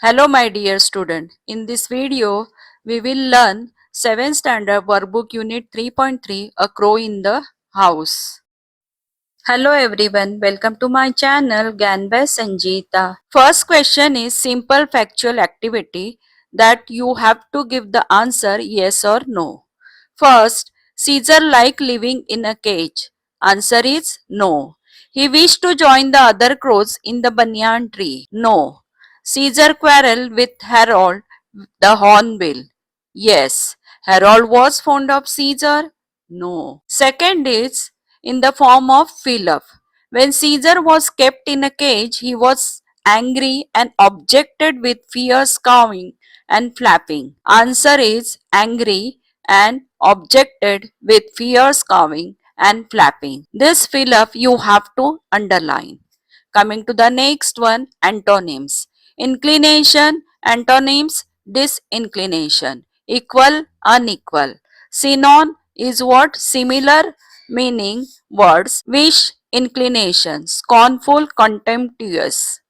Hello my dear student. In this video, we will learn 7th standard workbook unit 3.3 A Crow in the House. Hello everyone, welcome to my channel Gyan by Sangeeta. First question is simple factual activity that you have to give the answer yes or no. First, Caesar liked living in a cage. Answer is no. He wished to join the other crows in the banyan tree. No. Caesar quarreled with Harold the Hornbill. Yes. Harold was fond of Caesar. No. Second is in the form of Philip. When Caesar was kept in a cage, he was angry and objected with fierce cawing and flapping. Answer is angry and objected with fierce cawing and flapping. This Philip you have to underline. Coming to the next one, antonyms. Inclination, antonyms, disinclination. Equal, unequal. Synonym is what? Similar, meaning words. Wish, inclination. Scornful, contemptuous.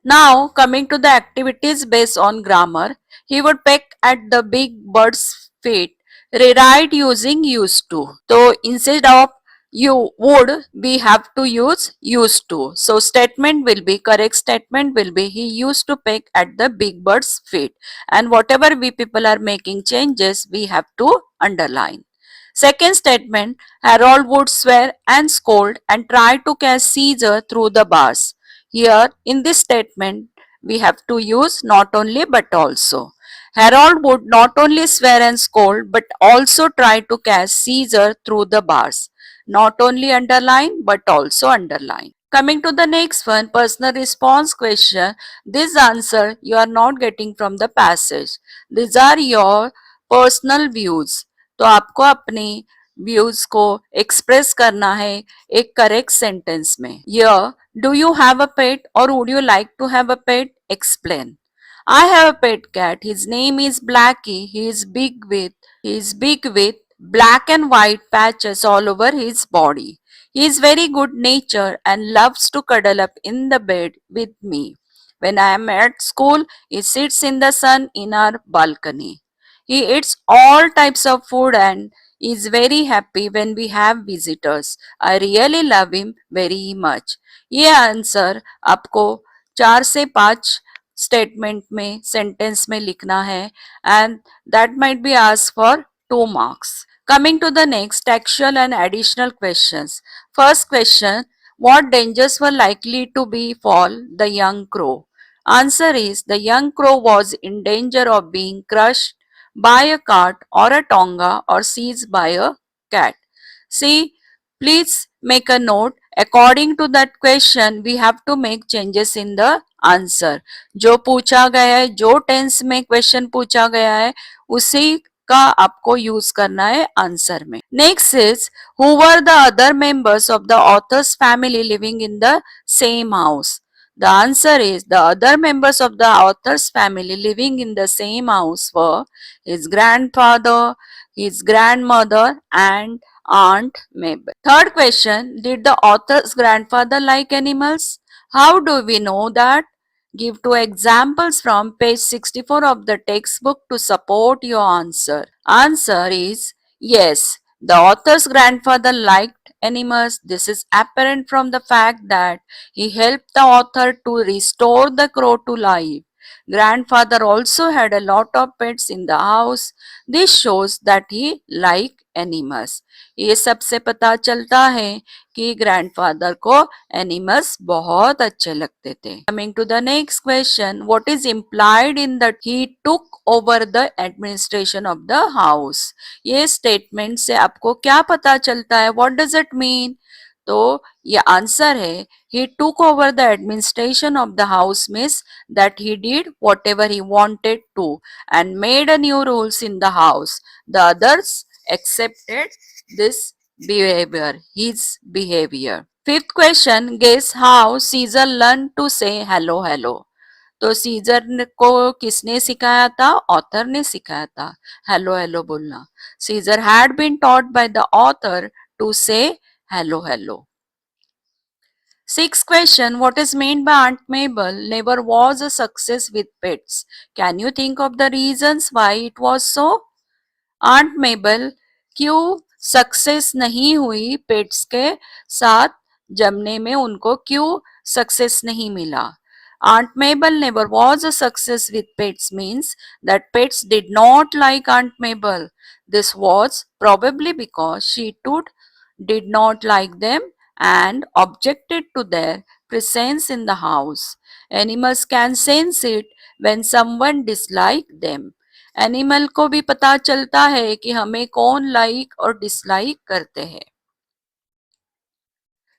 Now, coming to the activities based on grammar, he would peck at the big bird's feet. Rewrite using used to. So, instead of you would, we have to use used to. So, statement will be, correct statement will be, he used to peck at the big bird's feet. And whatever we people are making changes, we have to underline. Second statement, Harold would swear and scold and try to catch Caesar through the bars. Here in this statement, we have to use not only but also. Harold would not only swear and scold but also try to catch Caesar through the bars. Not only underline but also underline. Coming to the next one, personal response question. This answer you are not getting from the passage. These are your personal views. तो आपको अपने views को express करना है एक correct sentence में. Here, do you have a pet or would you like to have a pet? Explain. I have a pet cat. His name is Blackie. He is big with black and white patches all over his body. He is very good natured and loves to cuddle up in the bed with me. When I am at school, he sits in the sun in our balcony. He eats all types of food and is very happy when we have visitors. I really love him very much. ये answer आपको 4 से 5 statement में sentence में लिखना है and that might be asked for 2 marks. Coming to the next textual and additional questions. First question, what dangers were likely to befall the young crow? Answer is the young crow was in danger of being crushed by a cart or a tonga or seized by a cat. See, please make a note. According to that question, we have to make changes in the answer. जो पूछा गया है, जो tense में question पूछा गया है, उसी का आपको यूज करना है आंसर में. Next is who were the other members of the author's family living in the same house. The answer is the other members of the author's family living in the same house were his grandfather, his grandmother, and Aunt Mabel. Third question, did the author's grandfather like animals? How do we know that? Give 2 examples from page 64 of the textbook to support your answer. Answer is yes. The author's grandfather liked animals. This is apparent from the fact that he helped the author to restore the crow to life. Grandfather also had a lot of pets in the house. This shows that he liked animals. ये सबसे पता चलता है कि grandfather को animals बहुत अच्छे लगते थे. Coming to the next question, what is implied in that he took over the administration of the house. ये स्टेटमेंट से आपको क्या पता चलता है? What does it mean? तो ये आंसर है he took over the administration of the house means that he did whatever he wanted to and made a new rules in the house. The others accepted this behavior, his behavior. Fifth question, guess how Caesar learned to say hello hello. तो Caesar को किसने सिखाया था? Author ने सिखाया था hello hello बोलना. Caesar had been taught by the author to say hello hello. Sixth question, what is meant by Aunt Mabel never was a success with pets? Can you think of the reasons why it was so? Aunt Mabel क्यों success नहीं हुई pets के साथ जमने में उनको क्यों success नहीं मिला Aunt Mabel never was a success with pets means that pets did not like Aunt Mabel. This was probably because she too did not like them and objected to their presence in the house. Animals can sense it when someone dislikes them. Animal को भी पता चलता है कि हमें कौन like और dislike करते हैं.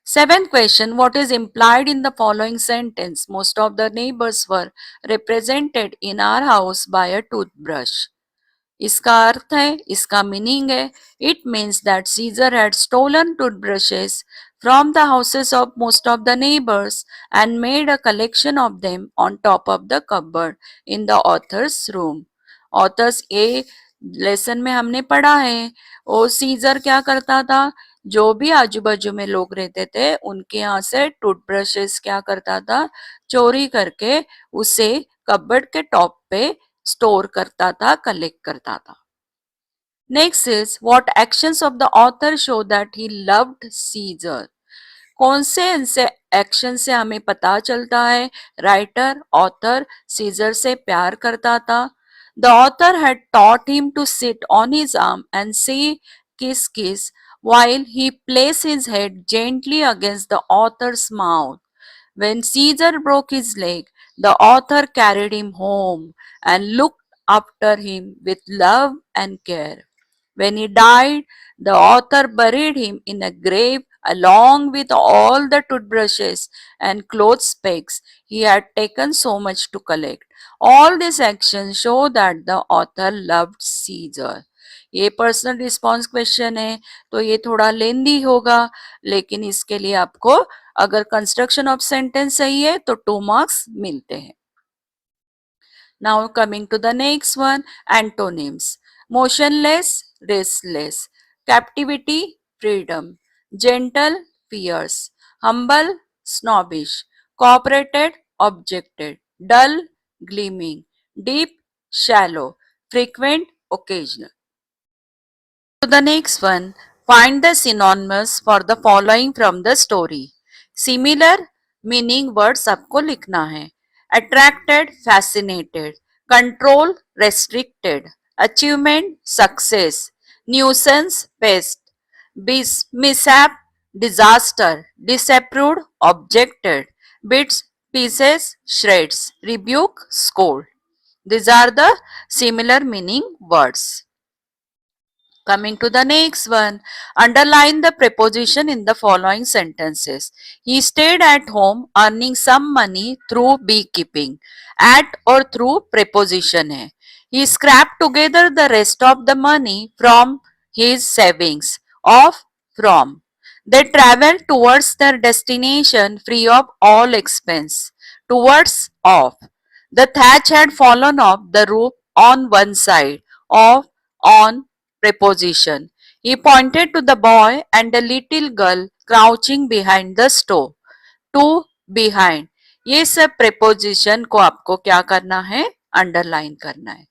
Seventh question, what is implied in the following sentence? Most of the neighbors were represented in our house by a toothbrush. इसका अर्थ है, इसका मीनिंग है, it means that Caesar had stolen toothbrushes from the houses of most of the neighbors and made a collection of them on top of the cupboard in the author's room. Authors A lesson में हमने पढ़ा है, ओ scissor क्या करता था, जो भी आजू बाजू में लोग रहते थे उनके यहाँ से टूथब्रशेस क्या करता था, चोरी करके उसे कबर्ड के टॉप पे स्टोर करता था, कलेक्ट करता था. Next is what actions of the author show that he loved Caesar. कौन से इनसे एक्शन से हमें पता चलता है राइटर ऑथर सीजर से प्यार करता था. The author had taught him to sit on his arm and say kiss किस while he placed his head gently against the author's mouth. When Caesar broke his leg, the author carried him home and looked after him with love and care. When he died, the author buried him in a grave along with all the toothbrushes and clothes pegs he had taken so much to collect. All these actions show that the author loved Caesar. ये personal response question है तो ये थोड़ा लेंदी होगा, लेकिन इसके लिए आपको अगर कंस्ट्रक्शन ऑफ सेंटेंस सही है तो 2 मार्क्स मिलते हैं. Now coming to the next one, antonyms. Motionless, restless. Captivity, freedom. Gentle, fierce. Humble, snobbish. Cooperated, objected. Dull, gleaming. Deep, shallow. Frequent, occasional. To the next one, find the synonyms for the following from the story. Similar meaning words आपको लिखना है. Attracted, fascinated. Control, restricted. Achievement, success. Nuisance, pest. Mishap, disaster. Disapproved, objected. Bits, pieces, shreds. Rebuke, scold. These are the similar meaning words. Coming to the next one, underline the preposition in the following sentences. He stayed at home earning some money through beekeeping. At or through preposition hai. He scraped together the rest of the money from his savings. Of, from. They traveled towards their destination free of all expense. Towards, of. The thatch had fallen off the roof on one side. Of, on, preposition. He pointed to the boy and the little girl crouching behind the stove. To, behind. ये सब preposition को आपको क्या करना है, underline करना है.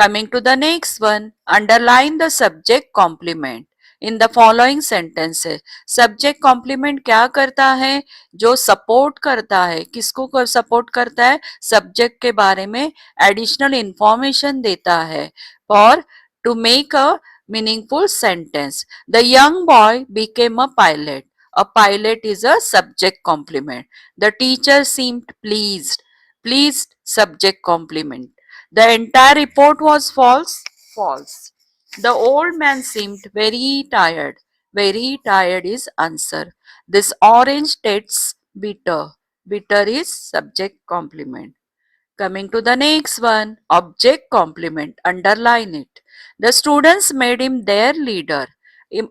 Coming to the next one, underline the subject complement in the following sentences. Subject complement क्या करता है, जो support करता है, किसको support करता है, subject के बारे में additional information देता है. For to make a meaningful sentence. The young boy became a pilot. A pilot is a subject complement. The teacher seemed pleased. Pleased, subject complement. The entire report was false. False. The old man seemed very tired. Very tired is answer. This orange tastes bitter. Bitter is subject complement. Coming to the next one, object complement, underline it. The students made him their leader.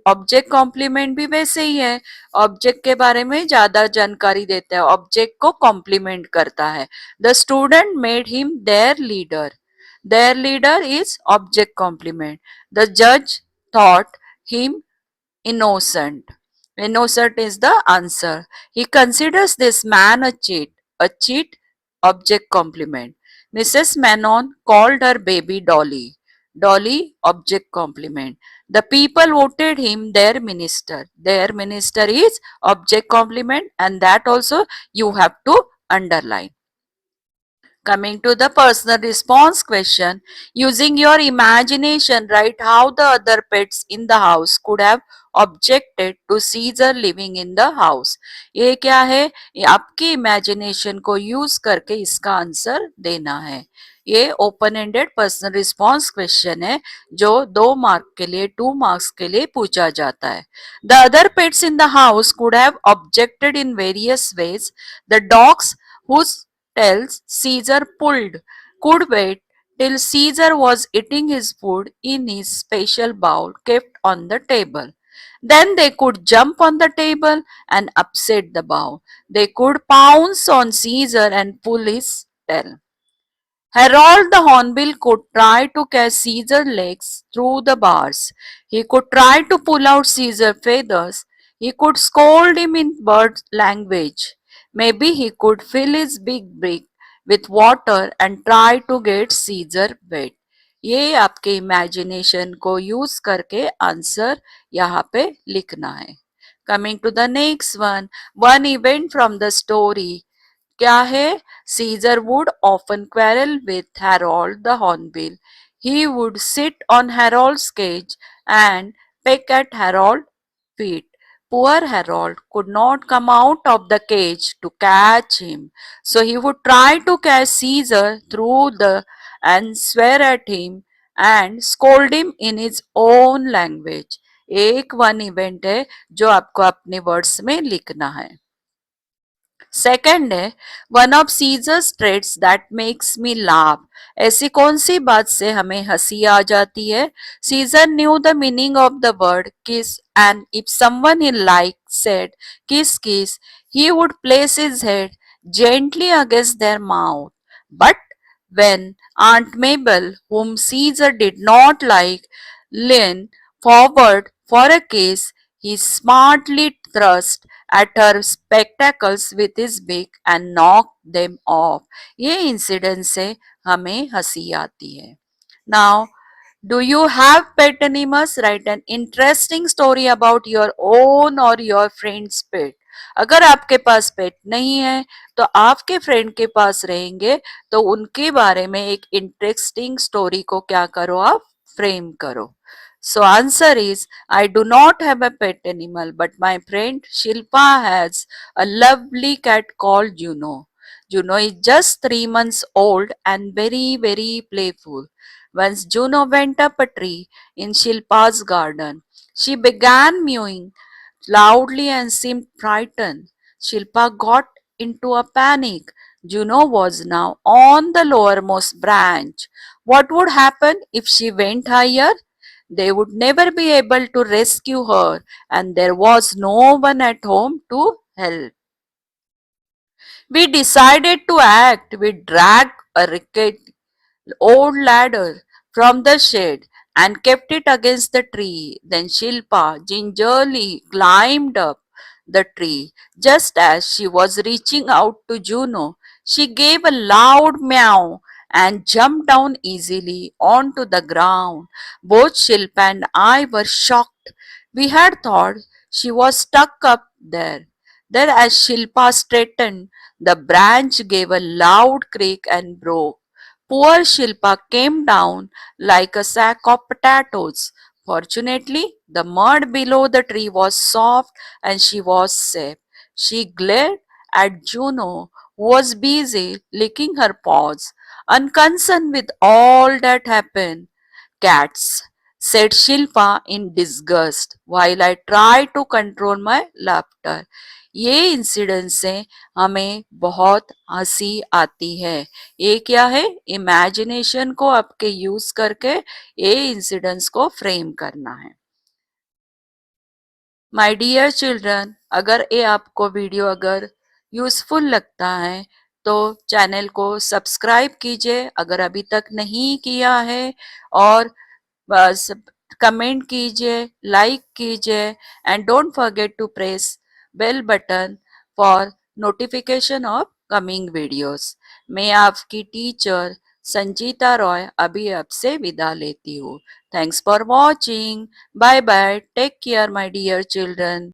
Object complement भी वैसे ही है, object के बारे में ज्यादा जानकारी देता है, ऑब्जेक्ट को कॉम्प्लीमेंट करता है. The student made him their leader is object complement. The जज thought him innocent. Innocent is the answer. He considers this man a cheat. A cheat? Object complement. Mrs. Manon called her baby Dolly. Dolly, object complement. The people voted him their minister. Their minister is object complement, and that also you have to underline. Coming to the personal response question, using your imagination, write how the other pets in the house could have objected to Caesar living in the house. ये क्या है? ये आपकी imagination को use करके इसका answer देना है. ये open ended personal response question है जो 2 मार्क के लिए 2 मार्क्स के लिए पूछा जाता है. The other pets in the house could have objected in various ways. The dogs whose tells Caesar pulled, could wait till Caesar was eating his food in his special bowl kept on the table. Then they could jump on the table and upset the bowl. They could pounce on Caesar and pull his tail. Harold the Hornbill could try to catch Caesar's legs through the bars. He could try to pull out Caesar's feathers. He could scold him in bird language. Maybe he could fill his big beak with water and try to get Caesar wet. ये आपके imagination को use करके answer यहाँ पे लिखना है. Coming to the next one event from the story. क्या है? Caesar would often quarrel with Harold the Hornbill. He would sit on Harold's cage and peck at Harold's feet. Poor Harold could not come out of the cage to catch him, so he would try to catch Caesar through the and swear at him and scold him in his own language. एक one event है जो आपको अपने words में लिखना है. Second है one of Caesar's traits that makes me laugh. ऐसी कौन सी बात से हमें हंसी आ जाती है? Caesar knew the meaning of the word kiss and if someone he like said kiss kiss he would place his head gently against their mouth. But when Aunt Mabel, whom Caesar did not like, leaned forward for a kiss, he smartly thrust at her spectacles with his beak and knocked them off. ये incident से हमें हंसी आती है. Now, do you have pet animals? Write an interesting story about your own or your friend's pet. अगर आपके पास पेट नहीं है तो आपके फ्रेंड के पास रहेंगे तो उनके बारे में एक इंटरेस्टिंग स्टोरी को क्या करो आप फ्रेम करो. So answer is I do not have a pet animal but my friend Shilpa has a lovely cat called Juno. Juno is just 3 months old and very playful. Once Juno went up a tree in Shilpa's garden. She began mewing loudly and seemed frightened. Shilpa got into a panic. Juno was now on the lowermost branch. What would happen if she went higher? They would never be able to rescue her, and there was no one at home to help. We decided to act. We dragged a rickety old ladder from the shed and kept it against the tree. Then Shilpa gingerly climbed up the tree. Just as she was reaching out to Juno, she gave a loud meow and jumped down easily onto the ground. Both Shilpa and I were shocked. We had thought she was stuck up there. Then, as Shilpa straightened, the branch gave a loud creak and broke. Poor Shilpa came down like a sack of potatoes. Fortunately, the mud below the tree was soft and she was safe. She glared at Juno, who was busy licking her paws, unconcerned with all that happened. Cats, said Shilpa in disgust, while I tried to control my laughter. ये incident से हमें बहुत हंसी आती है. ये क्या है? इमेजिनेशन को आपके यूज करके ये इंसिडेंट्स को फ्रेम करना है. माय डियर चिल्ड्रन, अगर ये आपको वीडियो अगर यूजफुल लगता है तो चैनल को सब्सक्राइब कीजिए अगर अभी तक नहीं किया है, और बस कमेंट कीजिए, लाइक कीजिए and don't forget to press bell button for notification of coming videos. मैं आपकी टीचर संजीता रॉय अभी आपसे विदा लेती हूँ। Thanks for watching. Bye bye. Take care my dear children.